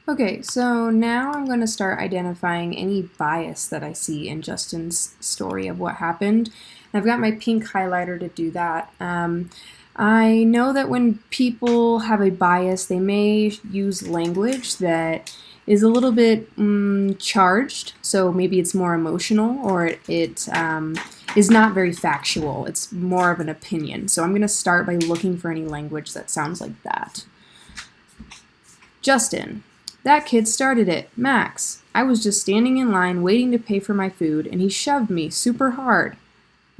Okay, so now I'm going to start identifying any bias that I see in Justin's story of what happened. And I've got my pink highlighter to do that. I know that when people have a bias, they may use language that is a little bit charged, so maybe it's more emotional, or it is not very factual. It's more of an opinion. So I'm going to start by looking for any language that sounds like that. Justin. That kid started it, Max. I was just standing in line waiting to pay for my food, and he shoved me super hard.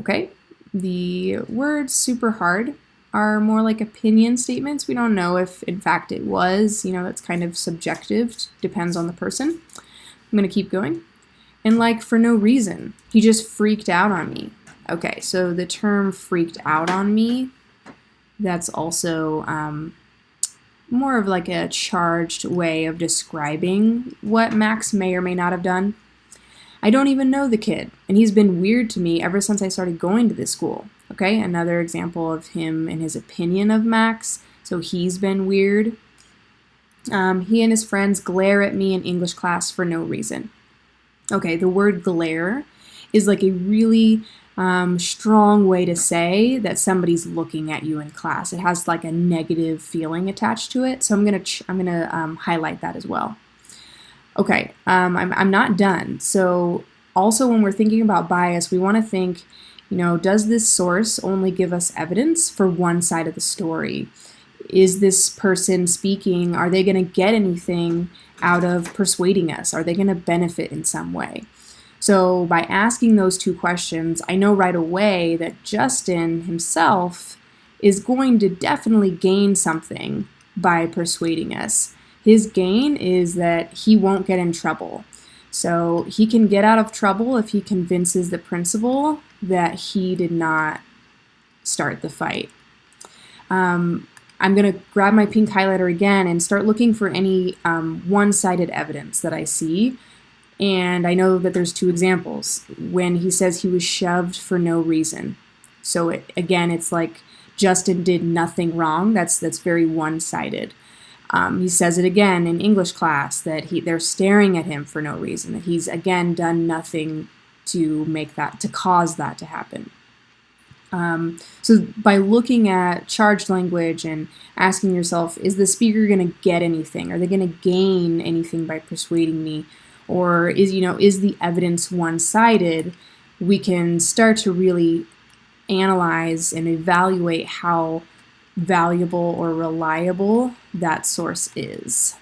Okay, the words super hard are more like opinion statements. We don't know if, in fact, it was. That's kind of subjective, depends on the person. I'm going to keep going. And like for no reason, he just freaked out on me. Okay, so the term freaked out on me, that's also more of like a charged way of describing what Max may or may not have done. I don't even know the kid, and he's been weird to me ever since I started going to this school. Okay, another example of him and his opinion of Max. So he's been weird. He and his friends glare at me in English class for no reason. Okay, the word glare is like a really strong way to say that somebody's looking at you in class. It has like a negative feeling attached to it. So I'm gonna highlight that as well. Okay, I'm not done. So also when we're thinking about bias, we want to think, does this source only give us evidence for one side of the story? Is this person speaking, are they going to get anything out of persuading us? Are they going to benefit in some way? So by asking those two questions, I know right away that Justin himself is going to definitely gain something by persuading us. His gain is that he won't get in trouble. So he can get out of trouble if he convinces the principal that he did not start the fight. I'm going to grab my pink highlighter again and start looking for any one-sided evidence that I see. And I know that there's two examples. When he says he was shoved for no reason. So it's like Justin did nothing wrong. That's very one-sided. He says it again in English class that they're staring at him for no reason. That he's again done nothing to cause that to happen. So by looking at charged language and asking yourself, is the speaker going to get anything? Are they going to gain anything by persuading me? Or is the evidence one-sided? We can start to really analyze and evaluate how valuable or reliable that source is.